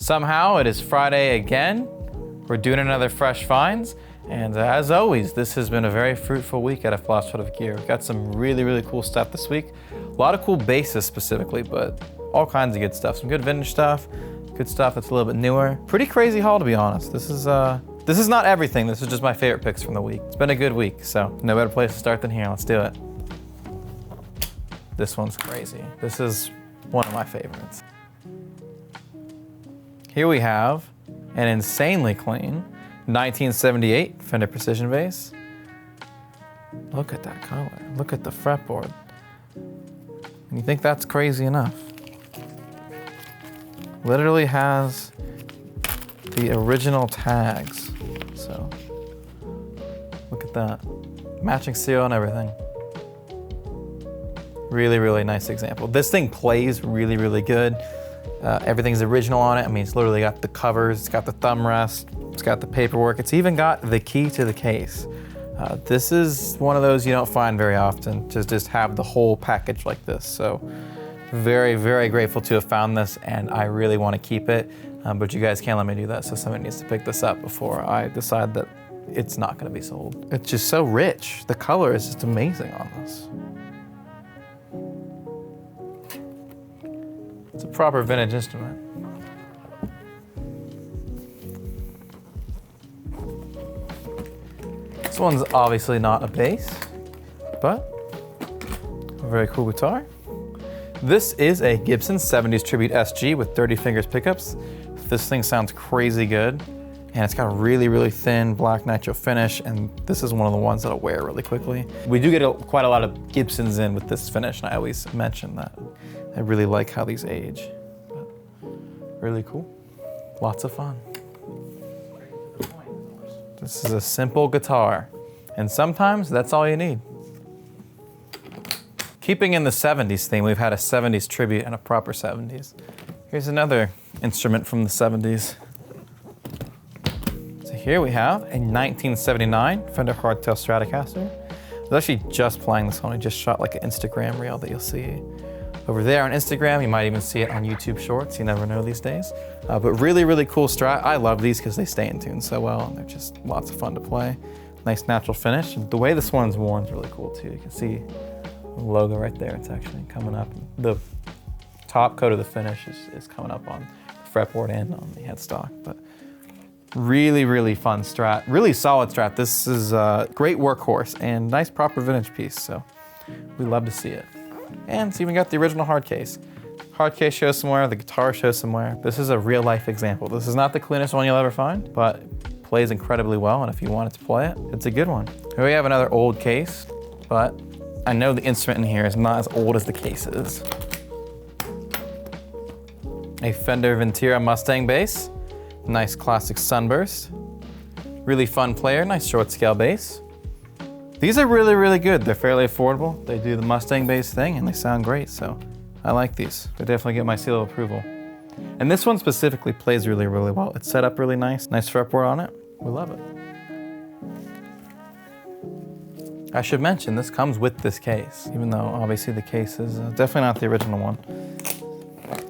Somehow it is Friday again. We're doing another Fresh Finds. And as always, this has been a very fruitful week at a Flashfoot of Gear. We've got some really cool stuff this week. A lot of cool basses specifically, but all kinds of good stuff. Some good vintage stuff, good stuff that's a little bit newer. Pretty crazy haul, to be honest. This is not everything. This is just my favorite picks from the week. It's been a good week, so no better place to start than here. Let's do it. This one's crazy. This is one of my favorites. Here we have an insanely clean 1978 Fender Precision Bass. Look at that color. Look at the fretboard. And you think that's crazy enough? Literally has the original tags. So look at that. Matching seal and everything. Really nice example. This thing plays really good. Everything's original on it. I mean, it's literally got the covers, it's got the thumb rest, it's got the paperwork, it's even got the key to the case. This is one of those you don't find very often, to just have the whole package like this. So very grateful to have found this, and I really want to keep it, but you guys can't let me do that, so somebody needs to pick this up before I decide that it's not going to be sold. It's just so rich. The color is just amazing on this. It's a proper vintage instrument. This one's obviously not a bass, but a very cool guitar. This is a Gibson 70s Tribute SG with 30 fingers pickups. This thing sounds crazy good, and it's got a really thin black nitro finish, and this is one of the ones that'll wear really quickly. We do get quite a lot of Gibsons in with this finish, and I always mention that. I really like how these age. But really cool. Lots of fun. This is a simple guitar, and sometimes that's all you need. Keeping in the 70s theme, we've had a 70s tribute and a proper 70s. Here's another instrument from the 70s. So here we have a 1979 Fender Hardtail Stratocaster. I was actually just playing this one. I just shot like an Instagram reel that you'll see over there on Instagram. You might even see it on YouTube Shorts. You never know these days. But really cool Strat. I love these because they stay in tune so well, and they're just lots of fun to play. Nice natural finish. And the way this one's worn is really cool too. You can see the logo right there. It's actually coming up. The top coat of the finish is coming up on the fretboard and on the headstock. But really fun Strat. Really solid Strat. This is a great workhorse and nice proper vintage piece. So we love to see it. And it's even got the original hard case. Hard case shows somewhere, the guitar shows somewhere. This is a real life example. This is not the cleanest one you'll ever find, but it plays incredibly well, and if you wanted to play it, it's a good one. Here we have another old case, but I know the instrument in here is not as old as the case is. A Fender Vintera Mustang Bass. Nice classic sunburst. Really fun player, nice short scale bass. These are really good. They're fairly affordable. They do the Mustang bass thing and they sound great, so I like these. They definitely get my seal of approval. And this one specifically plays really well. It's set up really nice. Nice fretboard on it. We love it. I should mention, this comes with this case, even though obviously the case is definitely not the original one.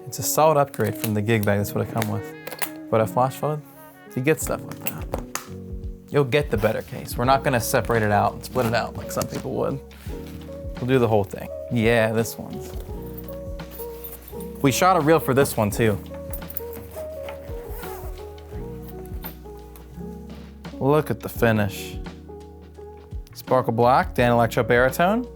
It's a solid upgrade from the gig bag that's what it comes with. But at Flashfoot, you get stuff like that. You'll get the better case. We're not gonna separate it out and split it out like some people would. We'll do the whole thing. Yeah, this one's. We shot a reel for this one too. Look at the finish. Sparkle black, Dan Electro baritone.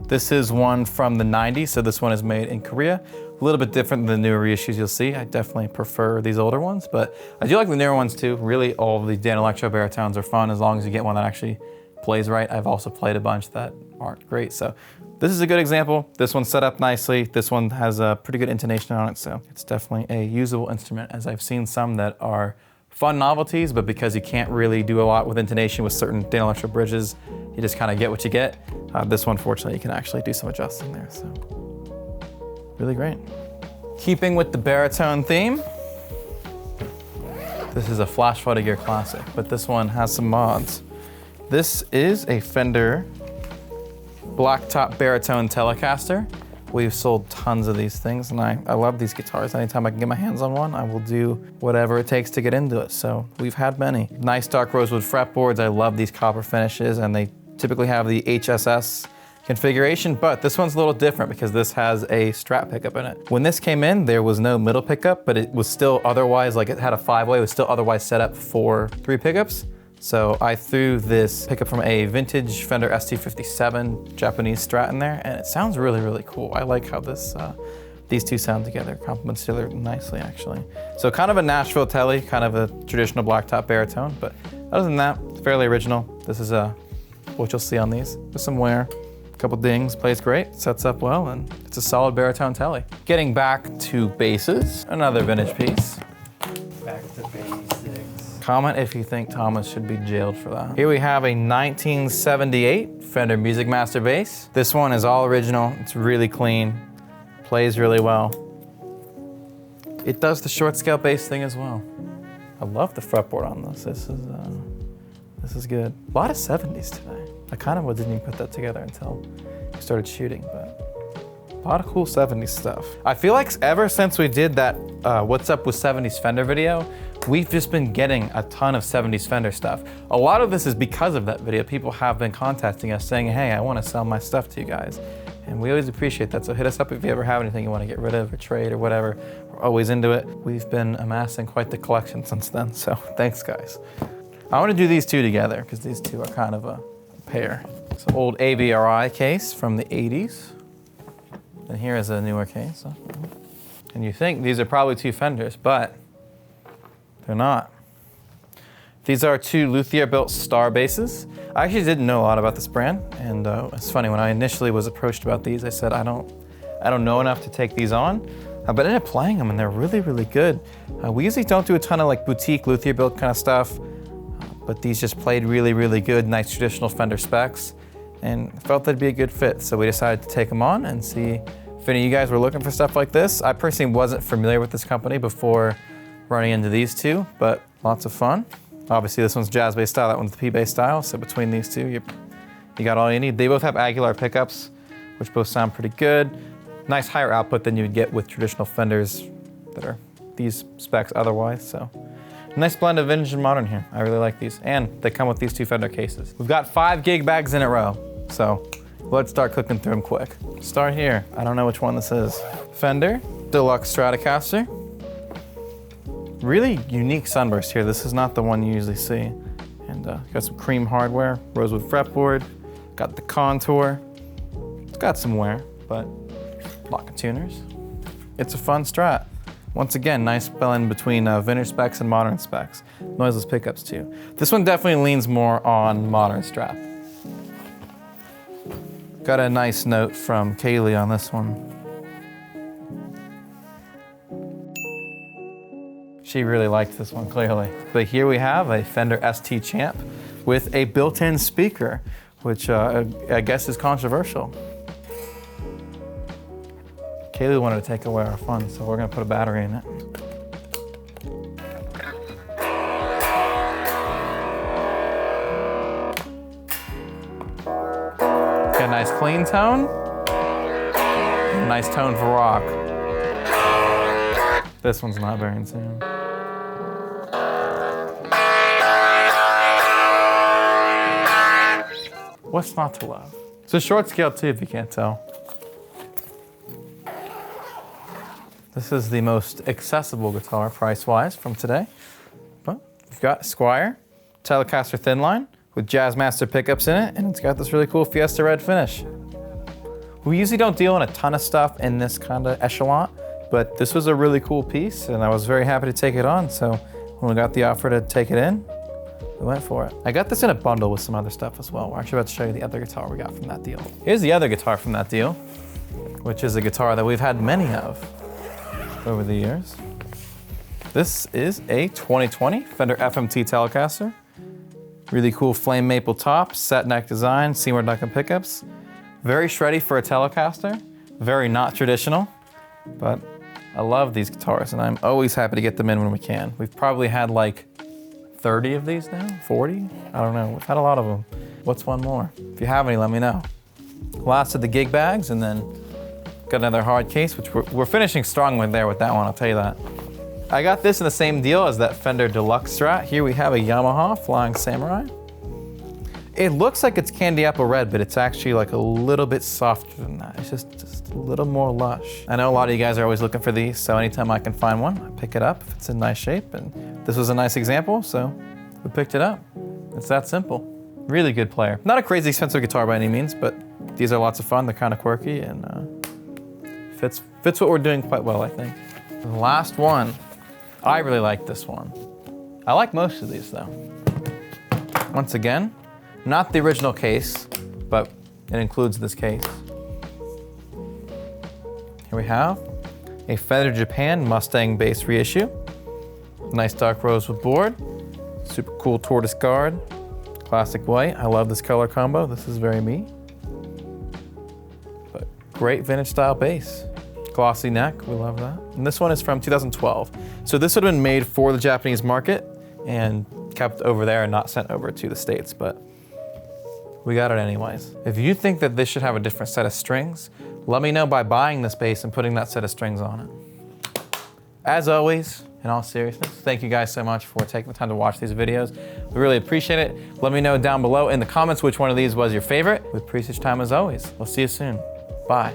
This is one from the 90s, so this one is made in Korea. A little bit different than the newer reissues you'll see. I definitely prefer these older ones, but I do like the newer ones too. Really, all of the Dan Electro baritones are fun as long as you get one that actually plays right. I've also played a bunch that aren't great, so this is a good example. This one's set up nicely. This one has a pretty good intonation on it, so it's definitely a usable instrument, as I've seen some that are fun novelties, but because you can't really do a lot with intonation with certain Dan Electro bridges, you just kind of get what you get. This one, fortunately, you can actually do some adjusting there, so really great. Keeping with the baritone theme, this is a Flashfoot of Gear classic, but this one has some mods. This is a Fender blacktop baritone Telecaster We've sold tons of these things, and I love these guitars. Anytime I can get my hands on one, I will do whatever it takes to get into it. So we've had many. Nice dark rosewood fretboards. I love these copper finishes, and they typically have the HSS configuration, but this one's a little different because this has a Strat pickup in it. When this came in, there was no middle pickup, but it was still otherwise, like it had a 5-way, it was still otherwise set up for 3 pickups. So I threw this pickup from a vintage Fender ST57 Japanese Strat in there, and it sounds really, really cool. I like how these two sound together, complement each other nicely, actually. So kind of a Nashville Tele, kind of a traditional blacktop baritone, but other than that, it's fairly original. This is what you'll see on these. There's some wear. Couple dings, plays great, sets up well, and it's a solid baritone Tele. Getting back to basses, another vintage piece. Back to basics. Comment if you think Thomas should be jailed for that. Here we have a 1978 Fender Musicmaster bass. This one is all original, it's really clean, plays really well. It does the short scale bass thing as well. I love the fretboard on this. This is good. A lot of 70s today. I kind of didn't even put that together until we started shooting, but a lot of cool 70s stuff. I feel like ever since we did that What's Up with 70s Fender video, we've just been getting a ton of 70s Fender stuff. A lot of this is because of that video. People have been contacting us saying, hey, I want to sell my stuff to you guys. And we always appreciate that, so hit us up if you ever have anything you want to get rid of or trade or whatever. We're always into it. We've been amassing quite the collection since then, so thanks guys. I want to do these two together because these two are kind of a pair. It's an old ABRI case from the 80s. And here is a newer case. And you think these are probably two Fenders, but they're not. These are two Luthier-built Star basses. I actually didn't know a lot about this brand, and it's funny, when I initially was approached about these, I said, I don't know enough to take these on, but I ended up playing them, and they're really, really good. We usually don't do a ton of like boutique Luthier-built kind of stuff, but these just played really, really good, nice traditional Fender specs, and felt they'd be a good fit. So we decided to take them on and see if any of you guys were looking for stuff like this. I personally wasn't familiar with this company before running into these two, but lots of fun. Obviously this one's jazz bass style, that one's the P-bass style, so between these two, you got all you need. They both have Aguilar pickups, which both sound pretty good. Nice higher output than you would get with traditional Fenders that are these specs otherwise, so. Nice blend of vintage and modern here. I really like these. And they come with these two Fender cases. We've got 5 gig bags in a row, so let's start clicking through them quick. Start here. I don't know which one this is. Fender Deluxe Stratocaster. Really unique sunburst here. This is not the one you usually see. And got some cream hardware, rosewood fretboard, got the contour. It's got some wear, but lock of tuners. It's a fun Strat. Once again, nice blend between vintage specs and modern specs. Noiseless pickups too. This one definitely leans more on modern Strat. Got a nice note from Kaylee on this one. She really liked this one, clearly. But here we have a Fender ST Champ with a built-in speaker, which I guess is controversial. Kaylee wanted to take away our fun, so we're gonna put a battery in it. Got a nice clean tone, nice tone for rock. This one's not very insane. What's not to love? It's a short scale too, if you can't tell. This is the most accessible guitar price-wise from today. But we've got Squier Telecaster thin line with Jazzmaster pickups in it, and it's got this really cool Fiesta red finish. We usually don't deal in a ton of stuff in this kind of echelon, but this was a really cool piece, and I was very happy to take it on. So when we got the offer to take it in, we went for it. I got this in a bundle with some other stuff as well. We're actually about to show you the other guitar we got from that deal. Here's the other guitar from that deal, which is a guitar that we've had many of over the years. This is a 2020 Fender FMT Telecaster. Really cool flame maple top, set neck design, Seymour Duncan pickups. Very shreddy for a Telecaster. Very not traditional, but I love these guitars and I'm always happy to get them in when we can. We've probably had like 30 of these now, 40? I don't know, we've had a lot of them. What's one more? If you have any, let me know. Last of the gig bags, and then Got another hard case, which we're finishing strong with there with that one, I'll tell you that. I got this in the same deal as that Fender Deluxe Strat. Here we have a Yamaha Flying Samurai. It looks like it's candy apple red, but it's actually like a little bit softer than that. It's just a little more lush. I know a lot of you guys are always looking for these, so anytime I can find one, I pick it up if it's in nice shape. And this was a nice example, so we picked it up. It's that simple. Really good player. Not a crazy expensive guitar by any means, but these are lots of fun. They're kind of quirky and fits what we're doing quite well, I think. The last one, I really like this one. I like most of these though. Once again, not the original case, but it includes this case. Here we have a Fender Japan Mustang Bass reissue. Nice dark rosewood board. Super cool tortoise guard. Classic white. I love this color combo. This is very me. But great vintage style bass. Glossy neck, we love that. And this one is from 2012. So this would have been made for the Japanese market and kept over there and not sent over to the States, but we got it anyways. If you think that this should have a different set of strings, let me know by buying this bass and putting that set of strings on it. As always, in all seriousness, thank you guys so much for taking the time to watch these videos. We really appreciate it. Let me know down below in the comments which one of these was your favorite. With Precision time as always. We'll see you soon. Bye.